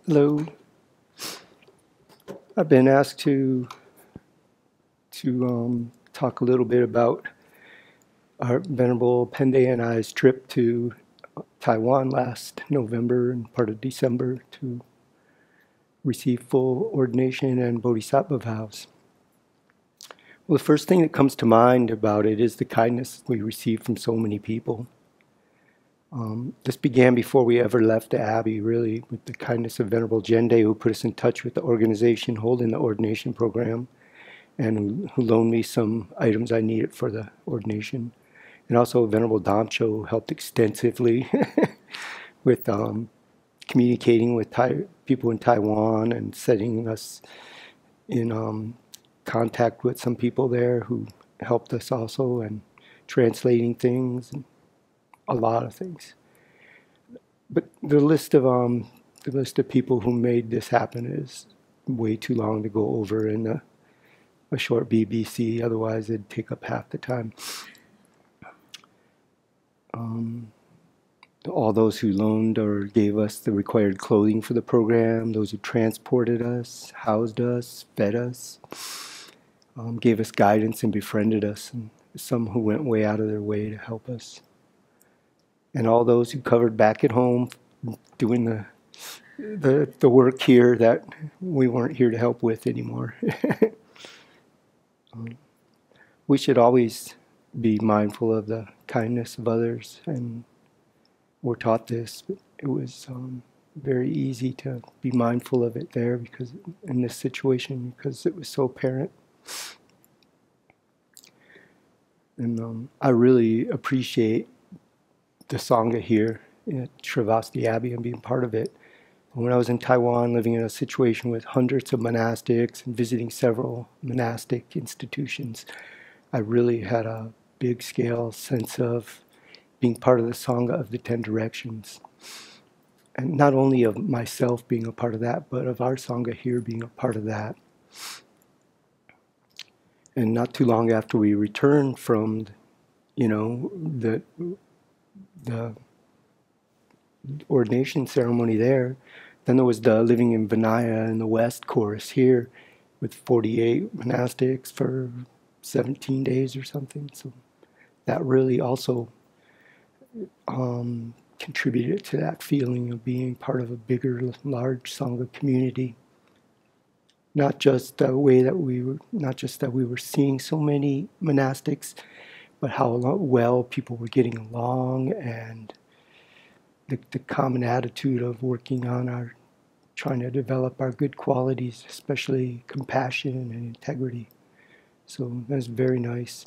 Hello. I've been asked to talk a little bit about our Venerable Pende and I's trip to Taiwan last November and part of December to receive full ordination and bodhisattva vows. Well, the first thing that comes to mind about it is the kindness we received from so many people. This began before we ever left the Abbey, really, with the kindness of Venerable Jende, who put us in touch with the organization holding the ordination program and who loaned me some items I needed for the ordination. And also Venerable Damcho helped extensively with communicating with people in Taiwan and setting us in contact with some people there who helped us also and translating things. And a lot of things. But the list of people who made this happen is way too long to go over in a short BBC. Otherwise, it'd take up half the time. All those who loaned or gave us the required clothing for the program, those who transported us, housed us, fed us, gave us guidance and befriended us, and some who went way out of their way to help us. And all those who covered back at home doing the work here that we weren't here to help with anymore. We should always be mindful of the kindness of others, and we're taught this, but it was very easy to be mindful of it there because in this situation, because it was so apparent. And I really appreciate the Sangha here at Sravasti Abbey and being part of it. When I was in Taiwan, living in a situation with hundreds of monastics and visiting several monastic institutions, I really had a big scale sense of being part of the Sangha of the 10 Directions. And not only of myself being a part of that, but of our Sangha here being a part of that. And not too long after we returned from, the ordination ceremony there, then there was the Living in Vinaya in the West course here with 48 monastics for 17 days or something. So that really also contributed to that feeling of being part of a bigger, large Sangha community. Not just that we were seeing so many monastics, but how well people were getting along, and the common attitude of working on trying to develop our good qualities, especially compassion and integrity. So that's very nice.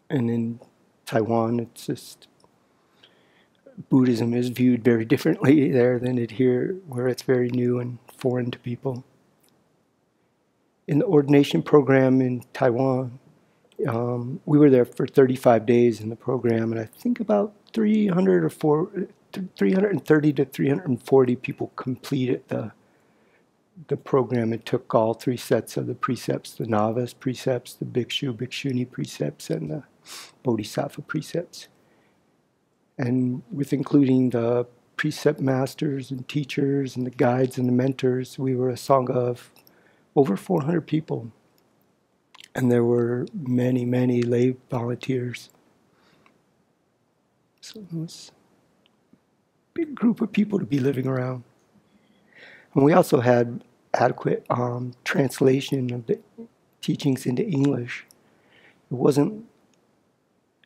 And in Taiwan, it's just, Buddhism is viewed very differently there than it here, where it's very new and foreign to people. In the ordination program in Taiwan, we were there for 35 days in the program, and I think about 330 to 340 people completed the program. It took all 3 sets of the precepts, the novice precepts, the bhikshu, bhikshuni precepts, and the bodhisattva precepts. And with including the precept masters and teachers and the guides and the mentors, we were a Sangha of over 400 people. And there were many, many lay volunteers. So it was a big group of people to be living around. And we also had adequate translation of the teachings into English. It wasn't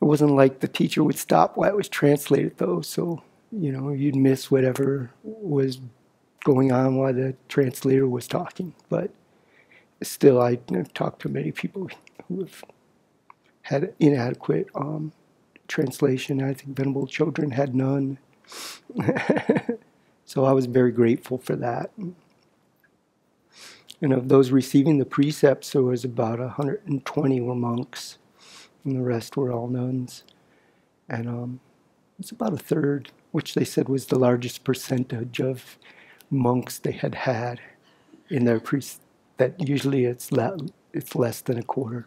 like the teacher would stop while it was translated, though. So, you'd miss whatever was going on while the translator was talking. But still, I talked to many people who have had inadequate translation. I think Venerable Children had none. So I was very grateful for that. And of those receiving the precepts, there was about 120 were monks, and the rest were all nuns. And it's about a third, which they said was the largest percentage of monks they had in their precepts. That usually it's less than a quarter.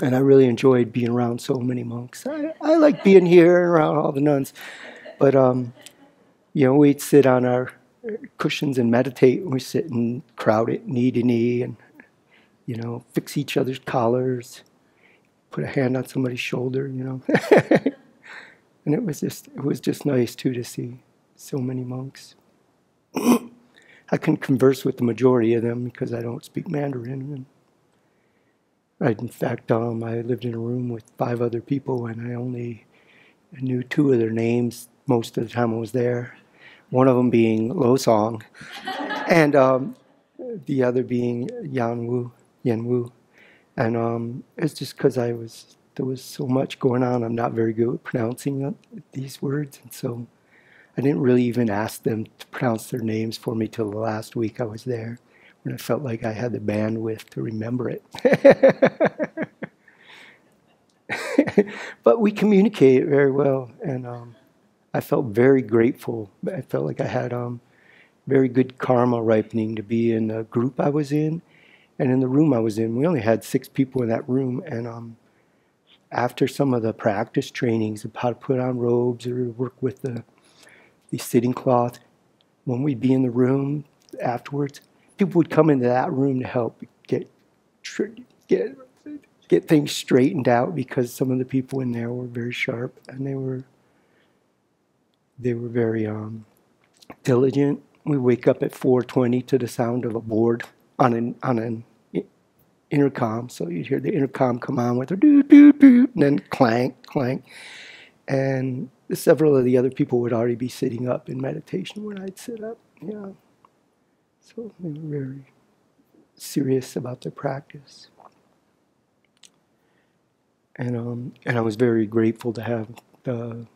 And I really enjoyed being around so many monks. I like being here and around all the nuns. But, we'd sit on our cushions and meditate. We sit and crowded knee to knee and, fix each other's collars, put a hand on somebody's shoulder, And it was just nice too to see so many monks. I couldn't converse with the majority of them because I don't speak Mandarin. In fact, I lived in a room with 5 other people, and I only knew 2 of their names most of the time I was there. One of them being Lo Song, and the other being Yan Wu. And it's just because there was so much going on. I'm not very good at pronouncing these words, and so I didn't really even ask them to pronounce their names for me till the last week I was there, when I felt like I had the bandwidth to remember it. But we communicated very well, and I felt very grateful. I felt like I had very good karma ripening to be in the group I was in, and in the room I was in. We only had 6 people in that room, and after some of the practice trainings of how to put on robes or work with the sitting cloth, when we'd be in the room afterwards, people would come into that room to help get things straightened out, because some of the people in there were very sharp, and they were very diligent. We wake up at 4:20 to the sound of a board on an intercom, so you'd hear the intercom come on with a doot doot doot, and then clank clank, and several of the other people would already be sitting up in meditation when I'd sit up. Yeah, so they were very serious about their practice, and I was very grateful to have the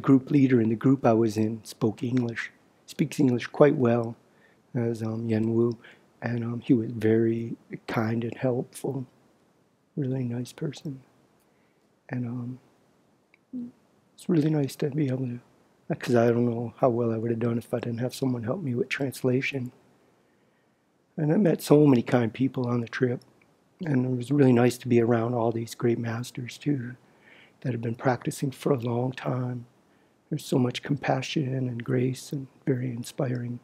group leader in the group I was in speaks English quite well, as Yen Wu. And he was very kind and helpful, really nice person. And it's really nice to be able to, because I don't know how well I would have done if I didn't have someone help me with translation. And I met so many kind people on the trip. And it was really nice to be around all these great masters too, that have been practicing for a long time. There's so much compassion and grace, and very inspiring.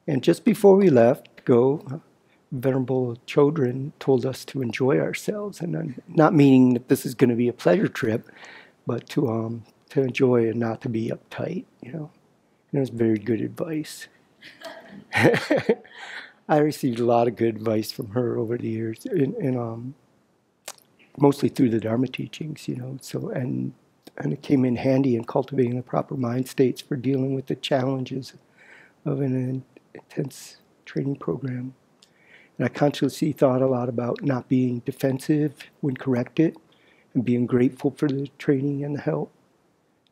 And just before we left to go, Venerable Chodron told us to enjoy ourselves, and not meaning that this is going to be a pleasure trip, but to enjoy and not to be uptight, And it was very good advice. I received a lot of good advice from her over the years, and mostly through the Dharma teachings, So and it came in handy in cultivating the proper mind states for dealing with the challenges of an intense training program. And I consciously thought a lot about not being defensive when corrected, and being grateful for the training and the help.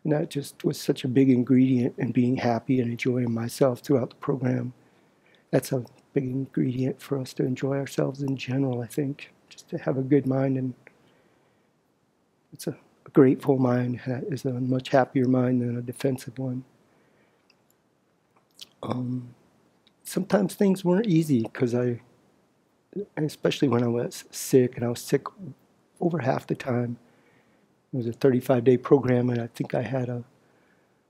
And that just was such a big ingredient in being happy and enjoying myself throughout the program. That's a big ingredient for us to enjoy ourselves in general, I think. Just to have a good mind, and it's a grateful mind is a much happier mind than a defensive one. Sometimes things weren't easy, because especially when I was sick, and I was sick over half the time. It was a 35-day program, and I think I had a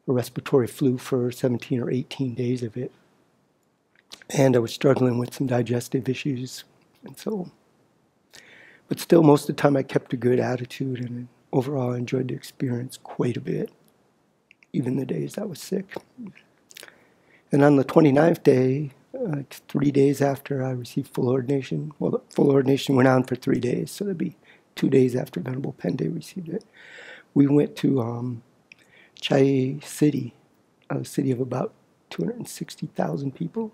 respiratory flu for 17 or 18 days of it. And I was struggling with some digestive issues, and so. But still, most of the time I kept a good attitude, and overall I enjoyed the experience quite a bit, even the days I was sick. And on the 29th day, 3 days after I received full ordination, well, the full ordination went on for 3 days, so that'd be 2 days after Venerable Pende received it. We went to Chai City, a city of about 260,000 people,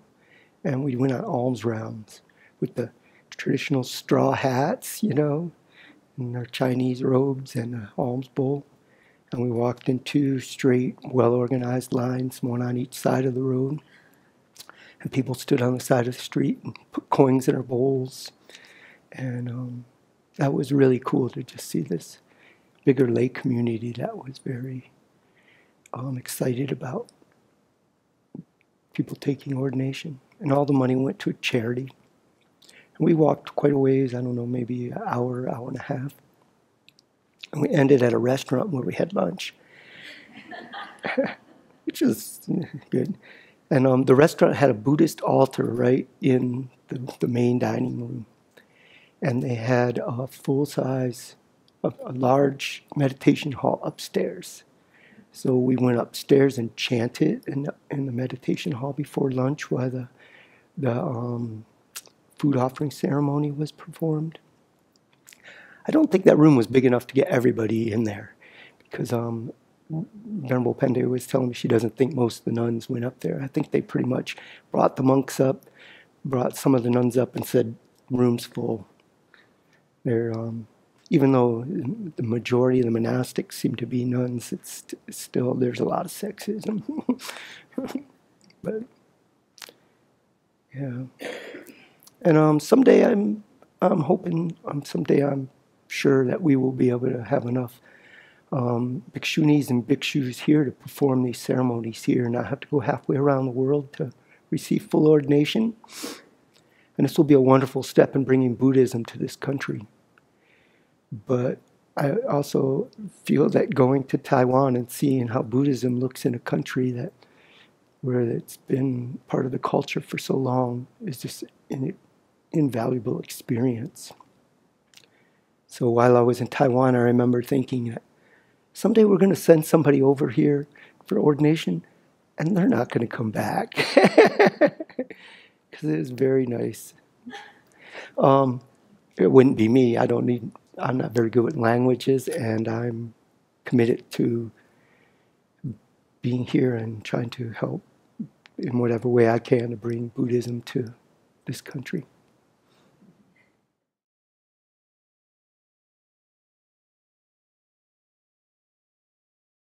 and we went on alms rounds with the traditional straw hats, and our Chinese robes and an alms bowl. And we walked in 2 straight, well-organized lines, one on each side of the road. And people stood on the side of the street and put coins in our bowls. And that was really cool to just see this bigger lay community that was very excited about people taking ordination. And all the money went to a charity. And we walked quite a ways, I don't know, maybe an hour, hour and a half. And we ended at a restaurant where we had lunch. which is good. And the restaurant had a Buddhist altar right in the main dining room. And they had a full-size, a large meditation hall upstairs. So we went upstairs and chanted in the meditation hall before lunch while the food offering ceremony was performed. I don't think that room was big enough to get everybody in there, because Venerable Pende was telling me she doesn't think most of the nuns went up there. I think they pretty much brought the monks up, brought some of the nuns up and said, room's full. They're, even though the majority of the monastics seem to be nuns, it's still, there's a lot of sexism. But, yeah. And someday I'm hoping, someday I'm sure that we will be able to have enough bhikshunis and bhikshus here to perform these ceremonies here and not have to go halfway around the world to receive full ordination. And this will be a wonderful step in bringing Buddhism to this country. But I also feel that going to Taiwan and seeing how Buddhism looks in a country where it's been part of the culture for so long is just an invaluable experience. So while I was in Taiwan, I remember thinking that someday we're going to send somebody over here for ordination, and they're not going to come back. Because it is very nice. It wouldn't be me. I'm not very good with languages, and I'm committed to being here and trying to help in whatever way I can to bring Buddhism to this country.